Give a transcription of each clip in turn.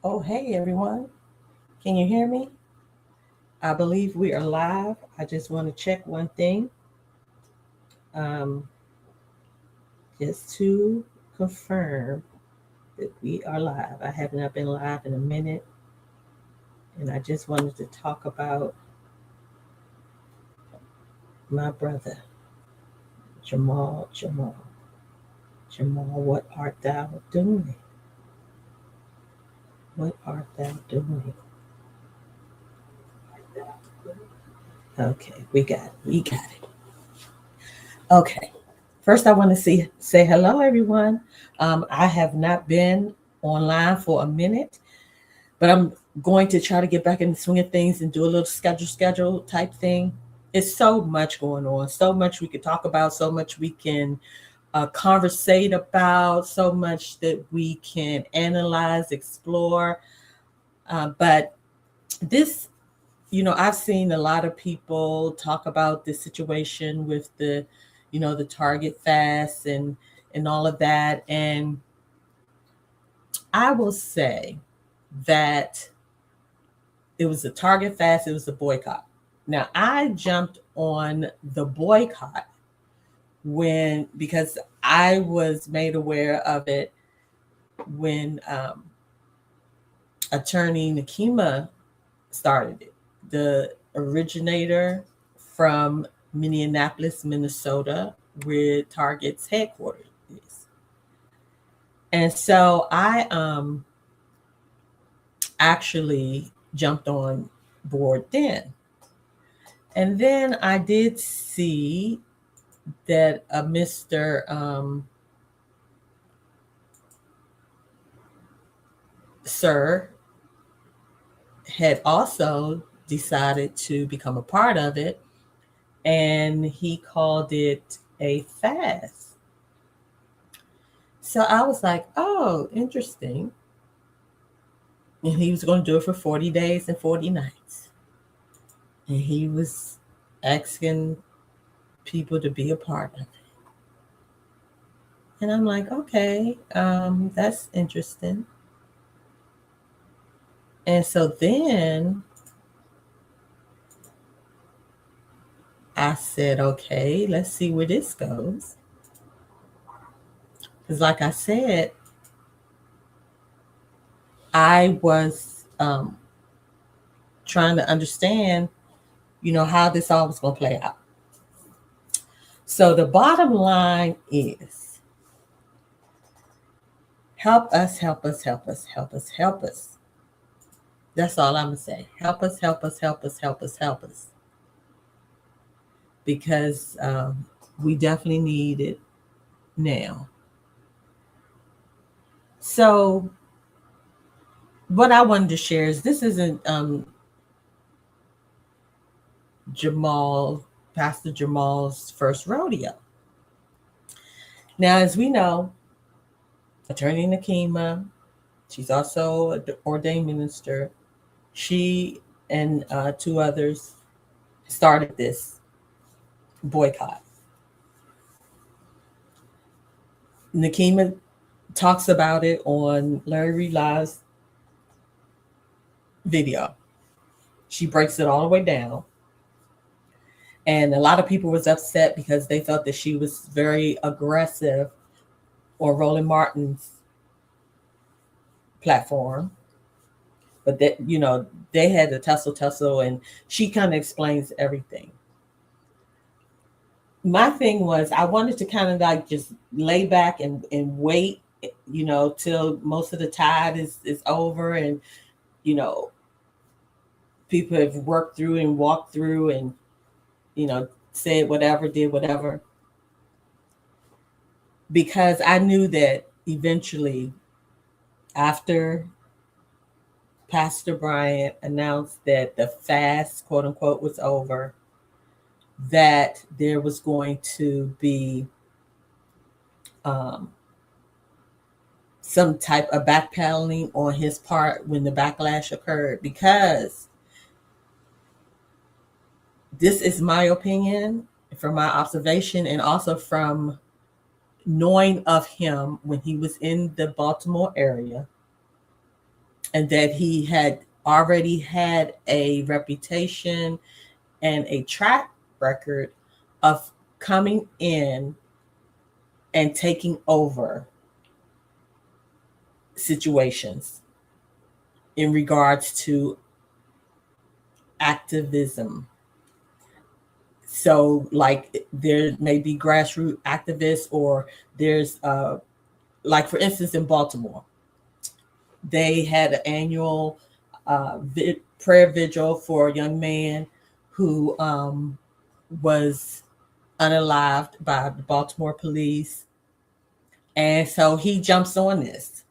Oh, hey everyone. Can you hear me? I believe we are live. I just want to check one thing um, just to confirm that we are live. I have not been live in a minute, and I just wanted to talk about my brother, Jamal Jamal. Jamal, what art thou doing? What art thou doing? Okay, we got it. We got it. Okay. First, I want to say hello, everyone. I have not been online for a minute, but I'm going to try to get back in the swing of things and do a little schedule type thing. It's so much going on, so much we could talk about, so much we can conversate about, so much that we can analyze, explore. But this, I've seen a lot of people talk about the situation with the Target fast and all of that. And I will say that it was a Target fast, it was a boycott. Now, I jumped on the boycott because I was made aware of it when attorney Nakima started it, the originator from Minneapolis, Minnesota, where Target's headquarters is. And so I actually jumped on board then. And then I did see that a Mr. Sir had also decided to become a part of it, and he called it a fast. So I was like, oh, interesting. And he was going to do it for 40 days and 40 nights. And he was asking people to be a part of it. And I'm like, okay, that's interesting. And so then I said, okay, let's see where this goes. Because, like I said, I was trying to understand, how this all was going to play out. So the bottom line is help us, help us, help us, help us, help us. That's all I'm going to say. Help us, help us, help us, help us, help us. Because we definitely need it now. So, what I wanted to share is this isn't Jamal, Pastor Jamal's first rodeo. Now, as we know, Attorney Nakima, she's also an ordained minister. She and two others started this boycott. Nakima talks about it on Larry Reed Live's video. She breaks it all the way down. And a lot of people was upset because they felt that she was very aggressive on Roland Martin's platform. But that, they had a tussle, and she kind of explains everything. My thing was I wanted to kind of like just lay back and wait, till most of the tide is over, and you know people have worked through and walked through and said whatever, did whatever, because I knew that eventually, after Pastor Bryant announced that the fast, quote unquote, was over, that there was going to be um, some type of backpedaling on his part when the backlash occurred, because this is my opinion from my observation and also from knowing of him when he was in the Baltimore area. and that he had already had a reputation and a track record of coming in and taking over situations in regards to activism. So, like, there may be grassroots activists, or there's, like, for instance, in Baltimore, they had an annual prayer vigil for a young man who was unalived by the Baltimore police. And so he jumps on this.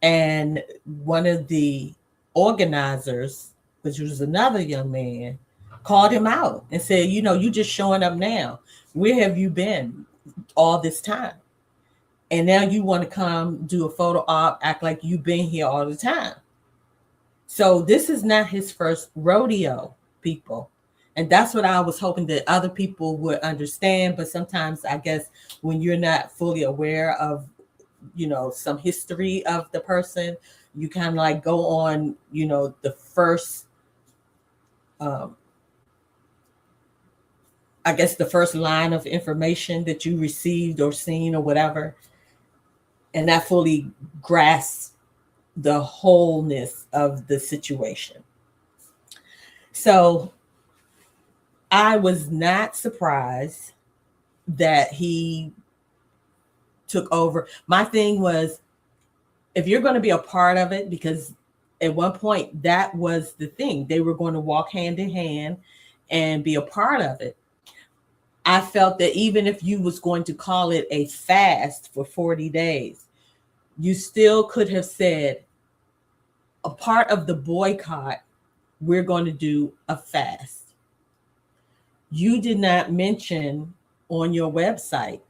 And one of the organizers, which was another young man, called him out and said, you know, you just showing up now. Where have you been all this time? And now you want to come do a photo op, act like you've been here all the time. So this is not his first rodeo, people. And that's what I was hoping that other people would understand. But sometimes I guess when you're not fully aware of, you know, some history of the person, you kind of like go on, you know, the first, I guess the first line of information that you received or seen or whatever, and not fully grasp the wholeness of the situation. So I was not surprised that he took over. My thing was, if you're going to be a part of it, because at one point that was the thing, they were going to walk hand in hand and be a part of it. I felt that even if you was going to call it a fast for 40 days, you still could have said, a part of the boycott, we're going to do a fast. You did not mention on your website,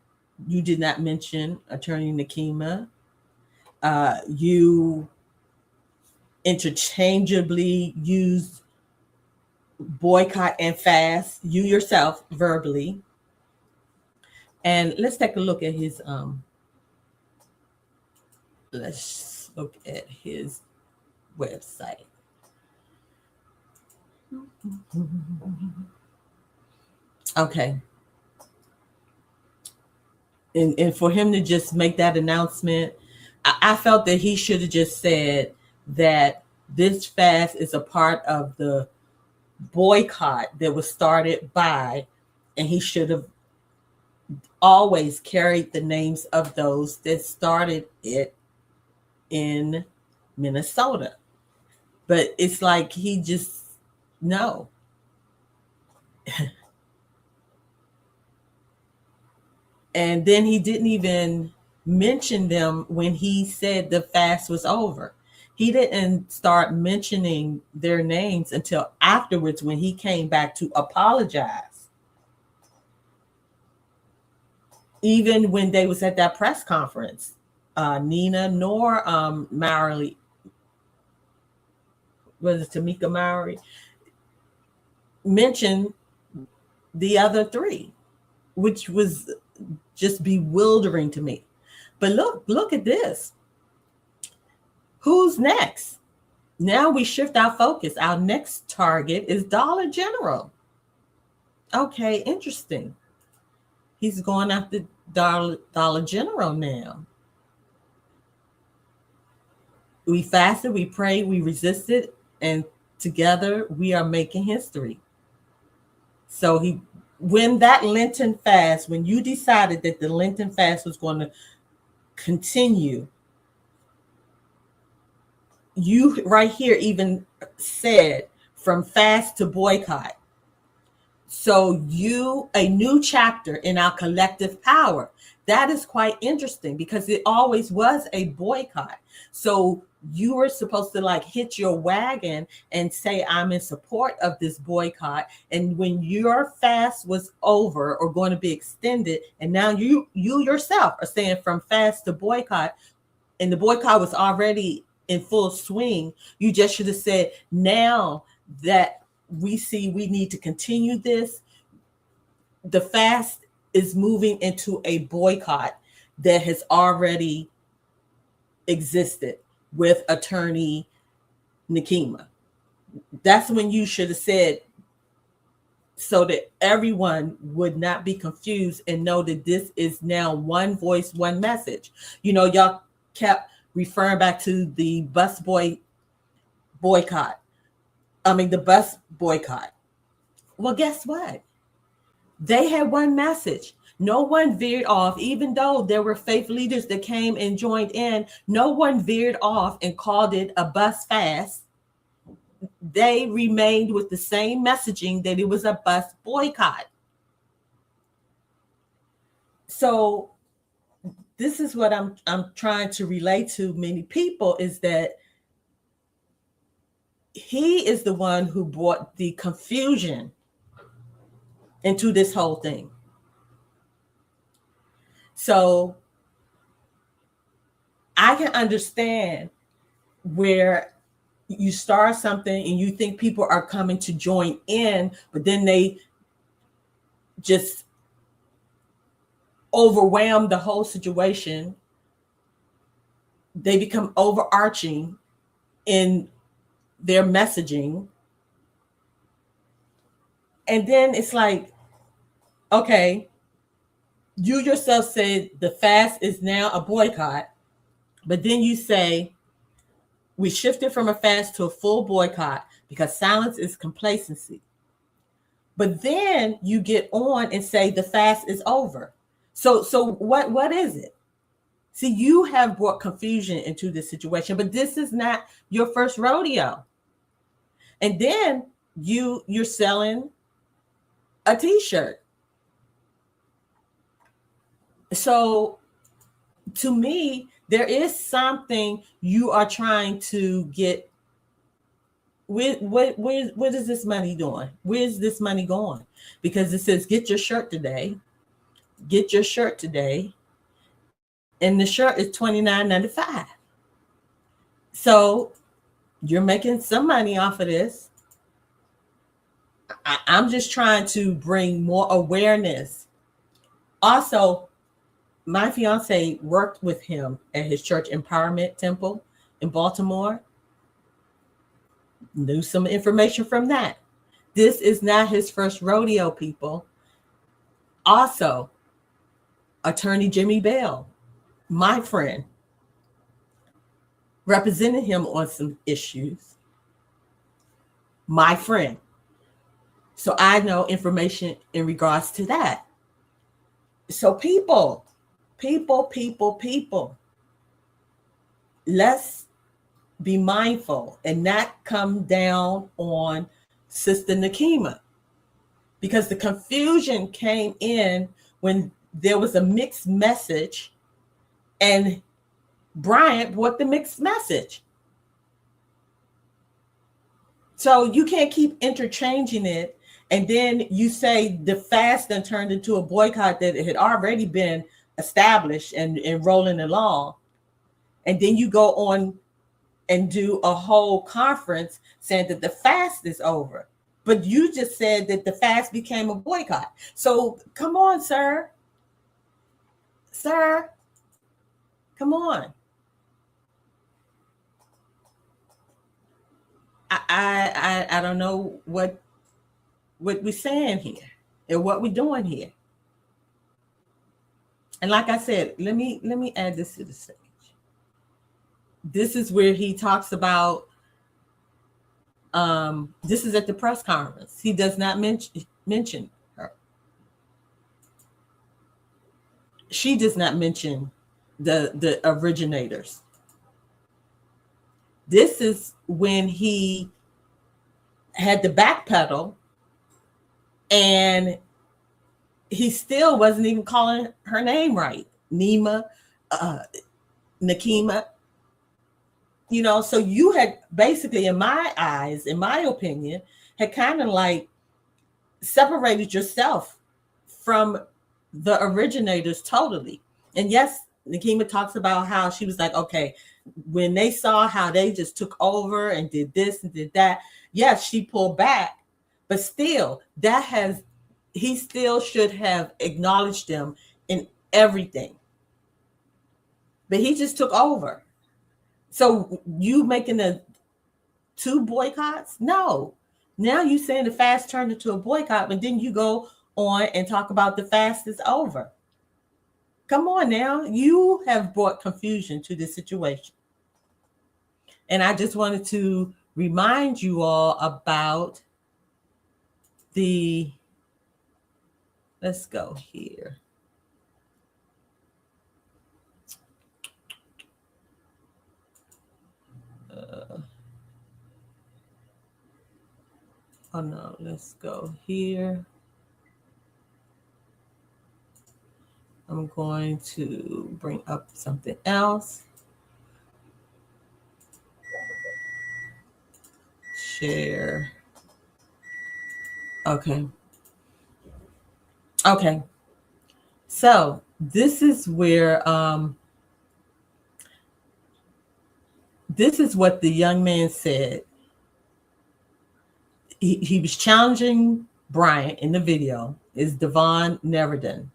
you did not mention Attorney Nakima. You interchangeably used boycott and fast, you yourself verbally. And let's take a look at his let's look at his website. Okay. And for him to just make that announcement, I felt that he should have just said that this fast is a part of the boycott that was started by, and he should have always carried the names of those that started it in Minnesota. But it's like he just, no. And then he didn't even mention them when he said the fast was over. He didn't start mentioning their names until afterwards, when he came back to apologize. Even when they was at that press conference, Nina nor Mary, was it Tamika Mowry, mentioned the other three, which was just bewildering to me. But look at this. Who's next? Now we shift our focus. Our next target is Dollar General. Okay, interesting. He's going after Dollar General now. We fasted, we prayed, we resisted, and together we are making history. So when that Lenten fast, when you decided that the Lenten fast was going to continue, you right here even said from fast to boycott. So a new chapter in our collective power. That is quite interesting, because it always was a boycott. So you were supposed to like hit your wagon and say, I'm in support of this boycott. And when your fast was over or going to be extended, and now you yourself are saying from fast to boycott, and the boycott was already in full swing, you just should have said, now that we see we need to continue this, the fast is moving into a boycott that has already existed with Attorney Nikema. That's when you should have said, so that everyone would not be confused and know that this is now one voice, one message. Y'all kept referring back to the boycott. The bus boycott. Well, guess what? They had one message. No one veered off, even though there were faith leaders that came and joined in. No one veered off and called it a bus fast. They remained with the same messaging that it was a bus boycott. So this is what I'm trying to relate to many people, is that he is the one who brought the confusion into this whole thing. So I can understand where you start something and you think people are coming to join in, but then they just overwhelm the whole situation. They become overarching in their messaging. And then it's like, okay, you yourself said the fast is now a boycott, but then you say we shifted from a fast to a full boycott because silence is complacency. But then you get on and say the fast is over. So what is it? See, you have brought confusion into this situation, but this is not your first rodeo. And then you're selling a t-shirt. So to me, there is something you are trying to get. What is this money doing? Where's this money going? Because it says, get your shirt today. Get your shirt today. And the shirt is $29.95. So you're making some money off of this. I'm just trying to bring more awareness. Also, my fiance worked with him at his church empowerment temple in Baltimore. Knew some information from that. This is not his first rodeo, people. Also, Attorney Jimmy Bell, my friend, represented him on some issues. My friend. So I know information in regards to that. So people, let's be mindful and not come down on Sister Nikema, because the confusion came in when there was a mixed message and Bryant brought the mixed message. So you can't keep interchanging it. And then you say the fast then turned into a boycott that had already been established and rolling along. And then you go on and do a whole conference saying that the fast is over. But you just said that the fast became a boycott. So come on, sir. Sir, come on. I don't know what we're saying here and what we're doing here. And like I said, let me add this to the stage. This is where he talks about, this is at the press conference. He does not mention her. She does not mention the originators. This is when he had the backpedal and he still wasn't even calling her name right. Nikema. So you had basically, in my eyes, in my opinion, had kind of like separated yourself from the originators totally. And yes, Nikema talks about how she was like, okay, when they saw how they just took over and did this and did that, yes, she pulled back, but still, he still should have acknowledged them in everything. But he just took over. So you making 2 boycotts? No. Now you saying the fast turned into a boycott, but then you go on and talk about the fast is over. Come on now. You have brought confusion to the situation. And I just wanted to remind you all about let's go here. Oh no, let's go here. I'm going to bring up something else. Share. Okay. So this is where this is what the young man said. He was challenging Bryant in the video. Is Devon Neverden.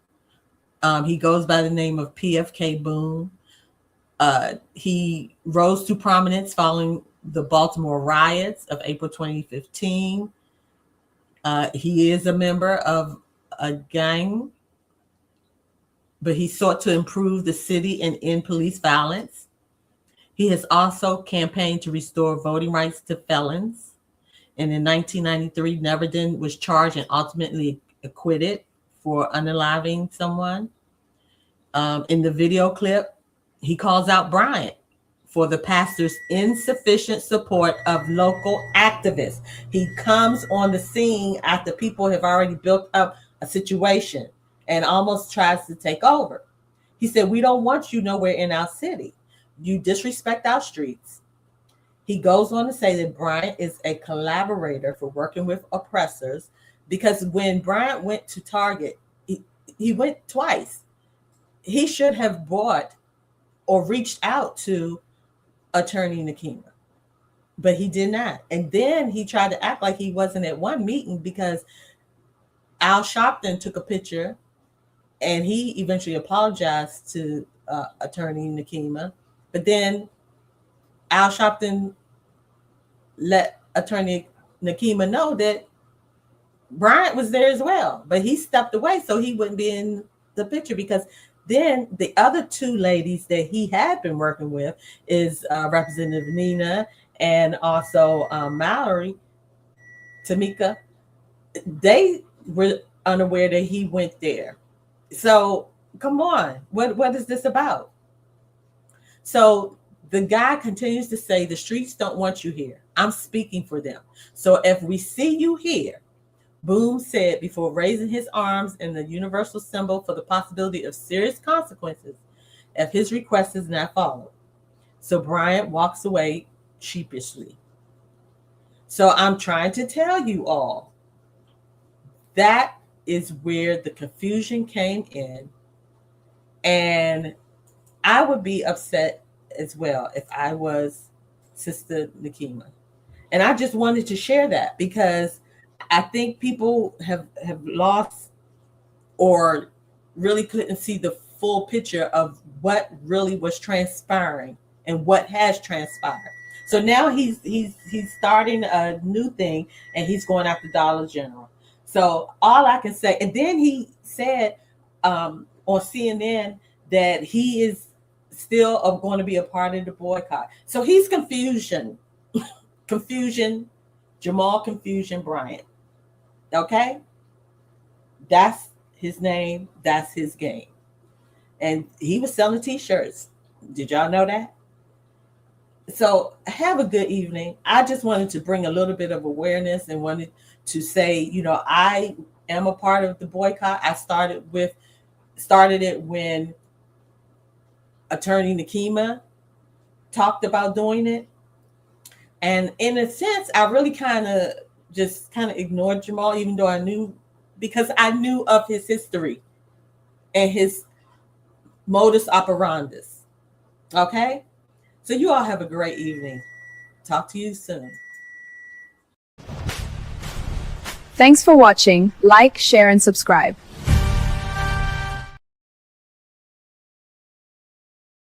He goes by the name of PFK Boom. He rose to prominence following the Baltimore riots of April 2015. He is a member of a gang, but he sought to improve the city and end police violence. He has also campaigned to restore voting rights to felons. And in 1993, Neverden was charged and ultimately acquitted for unaliving someone. In the video clip, he calls out Bryant for the pastor's insufficient support of local activists. He comes on the scene after people have already built up a situation and almost tries to take over. He said, "We don't want you nowhere in our city. You disrespect our streets." He goes on to say that Bryant is a collaborator for working with oppressors, because when Bryant went to Target, he went twice. He should have brought or reached out to Attorney Nakima, but he did not. And then he tried to act like he wasn't at one meeting because Al Sharpton took a picture and he eventually apologized to Attorney Nakima. But then Al Sharpton let Attorney Nakima know that Bryant was there as well, but he stepped away so he wouldn't be in the picture, because then the other 2 ladies that he had been working with is Representative Nina and also Mallory, Tamika. They were unaware that he went there. So come on, what is this about? So the guy continues to say, "The streets don't want you here. I'm speaking for them. So if we see you here," Boom said before raising his arms in the universal symbol for the possibility of serious consequences if his request is not followed. So Bryant walks away sheepishly. So I'm trying to tell you all, that is where the confusion came in. And I would be upset as well if I was Sister Nakima. And I just wanted to share that because I think people have lost or really couldn't see the full picture of what really was transpiring and what has transpired. So now he's starting a new thing and he's going after Dollar General. So all I can say, and then he said on CNN that he is still going to be a part of the boycott. So he's confusion, Jamal Confusion Bryant. Okay? That's his name. That's his game. And he was selling t-shirts. Did y'all know that? So have a good evening. I just wanted to bring a little bit of awareness and wanted to say, I am a part of the boycott. I started it when Attorney Nakima talked about doing it. And in a sense, I really kind of ignored Jamal, even though I knew of his history and his modus operandus. Okay? So you all have a great evening. Talk to you soon. Thanks for watching. Like, share, and subscribe.